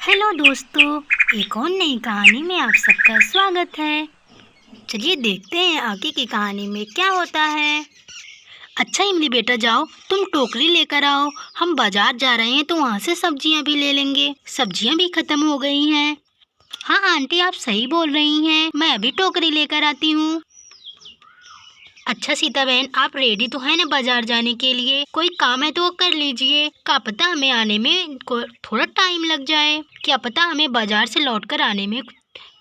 Hello दोस्तों, एक और नई कहानी में आप सबका स्वागत है। चलिए देखते हैं आगे की कहानी में क्या होता है। अच्छा इमली बेटा, जाओ तुम टोकरी लेकर आओ। हम बाजार जा रहे हैं तो वहाँ से सब्जियाँ भी ले लेंगे। सब्जियाँ भी खत्म हो गई हैं। हाँ आंटी, आप सही बोल रही हैं, मैं अभी टोकरी लेकर आती हूँ। अच्छा सीता बहन, आप रेडी तो है ना बाजार जाने के लिए? कोई काम है तो कर लीजिए, क्या पता हमें आने में थोड़ा टाइम लग जाए। क्या पता हमें बाजार से लौटकर आने में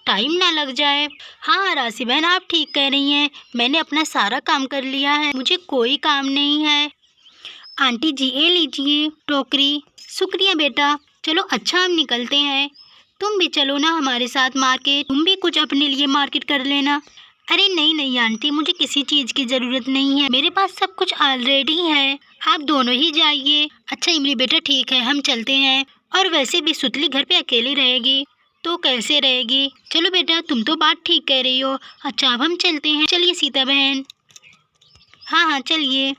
टाइम ना लग जाए। हाँ राशि बहन, आप ठीक कह रही हैं, मैंने अपना सारा काम कर लिया है, मुझे कोई काम नहीं है। आंटी जी ये लीजिए टोकरी। शुक्रिया बेटा। चलो अच्छा हम निकलते हैं। तुम भी चलो ना हमारे साथ मार्केट, तुम भी कुछ अपने लिए मार्केट कर लेना। अरे नहीं नहीं आंटी, मुझे किसी चीज़ की ज़रूरत नहीं है, मेरे पास सब कुछ ऑलरेडी है, आप दोनों ही जाइए। अच्छा इमली बेटा ठीक है, हम चलते हैं। और वैसे भी सुतली घर पे अकेली रहेगी तो कैसे रहेगी। चलो बेटा, तुम तो बात ठीक कह रही हो। अच्छा अब हम चलते हैं, चलिए सीता बहन। हाँ हाँ चलिए।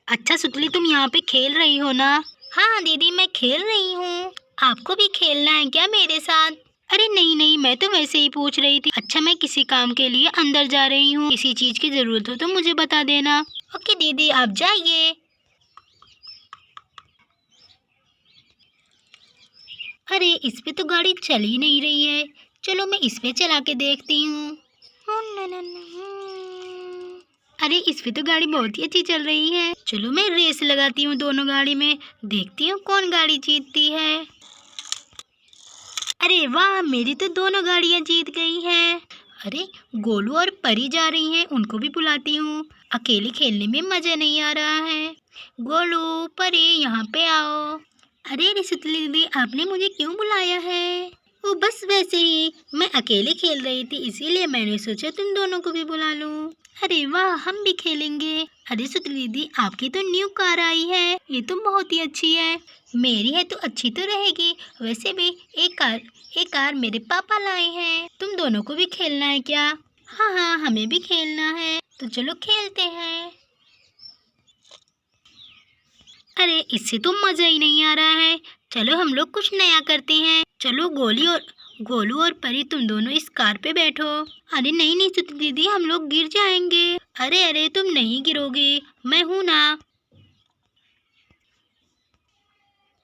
अच्छा सुतली, तुम यहाँ पे खेल रही हो ना? हाँ दीदी मैं खेल रही हूँ। आपको भी खेलना है क्या मेरे साथ? अरे नहीं नहीं, मैं तो वैसे ही पूछ रही थी। अच्छा मैं किसी काम के लिए अंदर जा रही हूँ, किसी चीज की जरूरत हो तो मुझे बता देना। ओके दीदी आप जाइए। अरे इस पे तो गाड़ी चल ही नहीं रही है, चलो मैं इस पे चला के देखती हूँ। अरे इस पे तो गाड़ी बहुत ही अच्छी चल रही है, चलो मैं रेस लगाती हूँ दोनों गाड़ी में, देखती हूँ कौन गाड़ी जीतती है। अरे वाह, मेरी तो दोनों गाड़ियाँ जीत गई हैं। अरे गोलू और परी जा रही हैं, उनको भी बुलाती हूँ, अकेले खेलने में मजा नहीं आ रहा है। गोलू परी यहाँ पे आओ। अरे रिसुतली दीदी, आपने मुझे क्यों बुलाया है? वो बस वैसे ही, मैं अकेले खेल रही थी इसीलिए मैंने सोचा तुम दोनों को भी बुला लूं। अरे वाह, हम भी खेलेंगे। अरे सुतली दीदी, आपकी तो न्यू कार आई है, ये तो बहुत ही अच्छी है। मेरी है तो अच्छी तो रहेगी, वैसे भी एक कार मेरे पापा लाए हैं। तुम दोनों को भी खेलना है क्या? हाँ हाँ हमें भी खेलना है, तो चलो खेलते हैं। अरे इससे तो मज़ा ही नहीं आ रहा है, चलो हम लोग कुछ नया करते हैं। चलो गोलू और परी तुम दोनों इस कार पे बैठो। अरे नहीं नहीं सुती दीदी, हम लोग गिर जाएंगे। अरे अरे तुम नहीं गिरोगे, मैं हूं ना।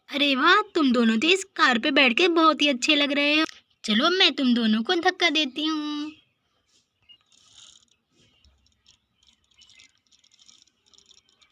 अरे वाह, तुम दोनों तो इस कार पे बैठ के बहुत ही अच्छे लग रहे हो। चलो मैं तुम दोनों को धक्का देती हूँ।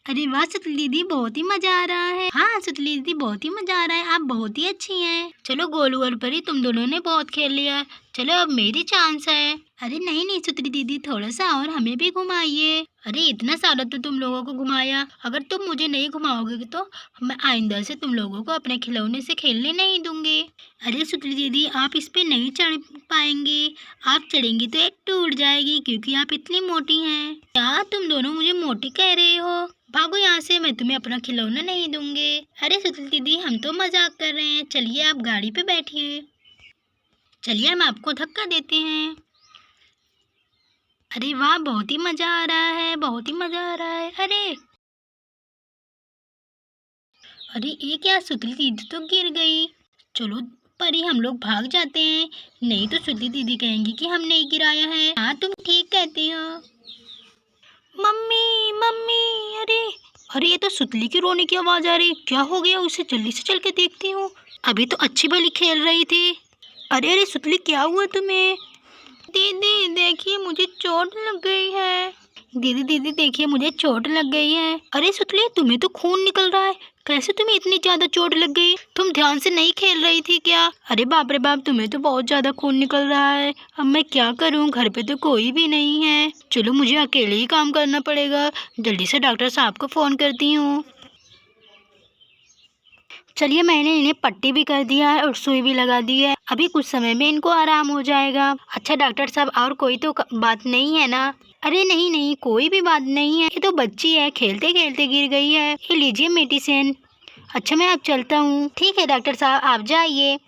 अरे वाह सुतली दीदी, बहुत ही मजा आ रहा है। हाँ सुतली दीदी, बहुत ही मजा आ रहा है, आप बहुत ही अच्छी हैं। चलो गोलू और परी, तुम दोनों ने बहुत खेल लिया, चलो अब मेरी चांस है। अरे नहीं नहीं सुतली दीदी, थोड़ा सा और हमें भी घुमाइए। अरे इतना सारा तो तुम लोगों को घुमाया, अगर तुम मुझे नहीं घुमाओगे तो मैं आइंदा से तुम लोगों को अपने खिलौने से खेलने नहीं दूंगी। अरे सुतली दीदी, आप इस पे नहीं चढ़ पाएंगी, आप चढ़ेंगी तो एक टूट जाएगी क्योंकि आप इतनी मोटी हैं। क्या तुम दोनों मुझे मोटी कह रहे हो? भागो यहाँ से, मैं तुम्हें अपना खिलौना नहीं दूंगी। अरे सुतली दीदी, हम तो मजाक कर रहे हैं, चलिए आप गाड़ी पे बैठिए। चलिए हम आपको धक्का देते हैं। अरे वाह, बहुत ही मजा आ रहा है, बहुत ही मजा आ रहा है। अरे अरे ये क्या, सुतली दीदी तो गिर गई। चलो परी, हम लोग भाग जाते हैं, नहीं तो सुतली दीदी कहेंगी कि हम नहीं गिराया है। हाँ तुम ठीक कहती हो। मम्मी मम्मी, अरे अरे ये तो सुतली की रोने की आवाज आ रही, क्या हो गया उसे? जल्दी से चल के देखती हूँ, अभी तो अच्छी भली खेल रही थी। अरे अरे सुतली, क्या हुआ तुम्हें? दीदी देखिए मुझे चोट लग गई है। दीदी दीदी देखिए मुझे चोट लग गई है। अरे सुतली, तुम्हें तो खून निकल रहा है, कैसे तुम्हें इतनी ज्यादा चोट लग गई? तुम ध्यान से नहीं खेल रही थी क्या? अरे बाप रे बाप, तुम्हें तो बहुत ज्यादा खून निकल रहा है, अब मैं क्या करूं, घर पे तो कोई भी नहीं है। चलो मुझे अकेले ही काम करना पड़ेगा, जल्दी से डॉक्टर साहब को फोन करती हूँ। चलिए मैंने इन्हें पट्टी भी कर दिया है और सुई भी लगा दी है, अभी कुछ समय में इनको आराम हो जाएगा। अच्छा डॉक्टर साहब, और कोई तो बात नहीं है ना? अरे नहीं नहीं, कोई भी बात नहीं है, ये तो बच्ची है, खेलते खेलते गिर गई है, ये लीजिए मेडिसिन। अच्छा मैं अब चलता हूँ। ठीक है डॉक्टर साहब, आप जाइए।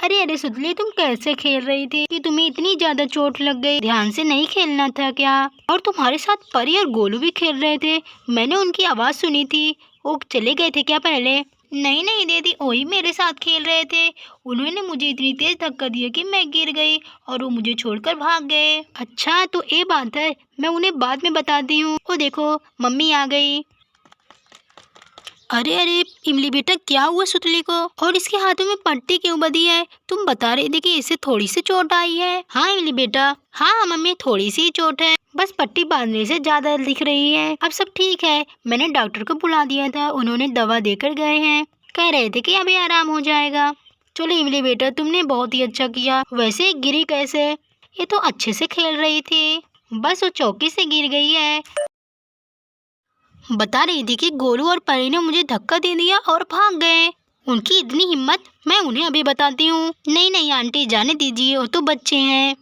अरे अरे सुतली, तुम कैसे खेल रही थी कि तुम्हें इतनी ज्यादा चोट लग गई? ध्यान से नहीं खेलना था क्या? और तुम्हारे साथ परी और गोलू भी खेल रहे थे, मैंने उनकी आवाज सुनी थी, वो चले गए थे क्या पहले? नहीं नहीं दीदी, वही मेरे साथ खेल रहे थे। उन्होंने मुझे इतनी तेज धक्का दिया कि मैं गिर गई और वो मुझे छोड़कर भाग गए। अच्छा तो ये बात है, मैं उन्हें बाद में बताती हूँ। वो देखो मम्मी आ गई। अरे अरे इमली बेटा, क्या हुआ सुतली को और इसके हाथों में पट्टी क्यों बंधी है? तुम बता रही थी कि इसे थोड़ी सी चोट आई है। हाँ इमली बेटा, हाँ मम्मी थोड़ी सी चोट है, बस पट्टी बांधने से ज्यादा दिख रही है। अब सब ठीक है, मैंने डॉक्टर को बुला दिया था, उन्होंने दवा देकर गए हैं, कह रहे थे कि अभी आराम हो जाएगा। चलो इमली बेटा, तुमने बहुत ही अच्छा किया। वैसे गिरी कैसे? ये तो अच्छे से खेल रही थी, बस वो चौकी से गिर गई है। बता रही थी कि गोलू और परी ने मुझे धक्का दे दिया और भाग गए। उनकी इतनी हिम्मत, मैं उन्हें अभी बताती हूँ। नहीं नहीं आंटी, जाने दीजिए, वो तो बच्चे हैं,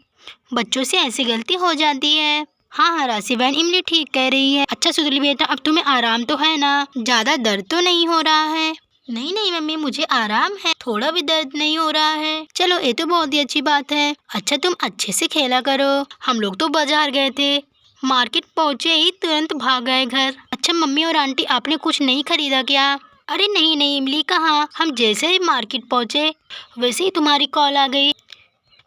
बच्चों से ऐसी गलती हो जाती है। हाँ हाँ राशि बहन, इमली ठीक कह रही है। अच्छा सुतली बेटा, अब तुम्हें आराम तो है ना? ज्यादा दर्द तो नहीं हो रहा है? नहीं नहीं मम्मी, मुझे आराम है, थोड़ा भी दर्द नहीं हो रहा है। चलो ये तो बहुत ही अच्छी बात है। अच्छा तुम अच्छे से खेला करो। हम लोग तो बाजार गए थे, मार्केट पहुँचे ही तुरंत भाग गए घर। अच्छा मम्मी और आंटी, आपने कुछ नहीं खरीदा क्या? अरे नहीं नहीं इमली, कहाँ, हम जैसे ही मार्केट पहुँचे वैसे ही तुम्हारी कॉल आ गई।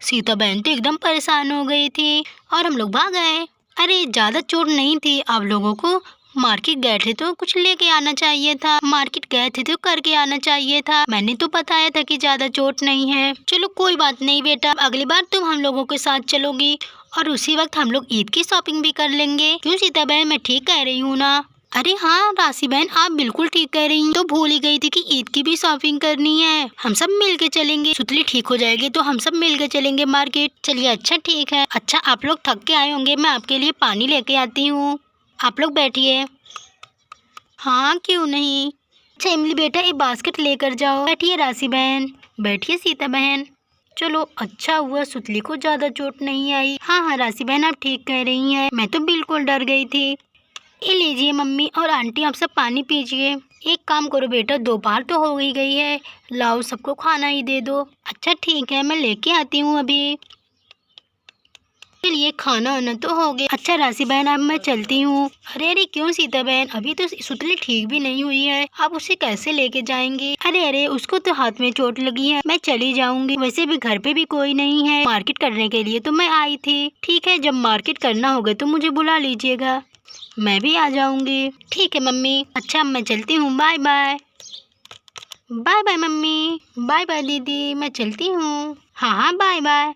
सीता बहन तो एकदम परेशान हो गई थी और हम लोग भाग गए। अरे ज्यादा चोट नहीं थी, आप लोगों को मार्केट गए थे तो कुछ लेके आना चाहिए था, मार्केट गए थे तो करके आना चाहिए था। मैंने तो बताया था कि ज्यादा चोट नहीं है। चलो कोई बात नहीं बेटा, अगली बार तुम हम लोगों के साथ चलोगी और उसी वक्त हम लोग ईद की शॉपिंग भी कर लेंगे। क्यों सीता बहन, मैं ठीक कह रही हूँ ना? अरे हाँ राशि बहन, आप बिल्कुल ठीक कह रही हैं। तो भूल ही गई थी कि ईद की भी शॉपिंग करनी है। हम सब मिल के चलेंगे, सुतली ठीक हो जाएगी तो हम सब मिल के चलेंगे मार्केट। चलिए अच्छा ठीक है। अच्छा आप लोग थक के आए होंगे, मैं आपके लिए पानी लेके आती हूँ, आप लोग बैठिए। हाँ क्यों नहीं। अच्छा इमली बेटा, ये बास्केट लेकर जाओ। बैठिए राशि बहन, बैठिए सीता बहन। चलो अच्छा हुआ सुतली को ज्यादा चोट नहीं आई। हाँ हाँ राशि बहन, आप ठीक कह रही हैं, मैं तो बिल्कुल डर गई थी। ये लीजिए मम्मी और आंटी, आप सब पानी पीजिए। एक काम करो बेटा, दोपहर तो हो ही गई है, लाओ सबको खाना ही दे दो। अच्छा ठीक है, मैं लेके आती हूँ अभी। चलिए खाना वाना तो हो गया। अच्छा राशि बहन, अब मैं चलती हूँ। अरे अरे क्यों सीता बहन, अभी तो सुतली ठीक भी नहीं हुई है, आप उसे कैसे लेके जाएंगे? अरे अरे उसको तो हाथ में चोट लगी है, मैं चली जाऊंगी। वैसे भी घर पे भी कोई नहीं है, मार्केट करने के लिए तो मैं आई थी। ठीक है, जब मार्केट करना होगा तो मुझे बुला लीजिएगा, मैं भी आ जाऊंगी। ठीक है मम्मी। अच्छा मैं चलती हूँ, bye bye. Bye bye mummy. Bye bye दीदी, मैं चलती हूँ। हाँ हाँ बाय बाय।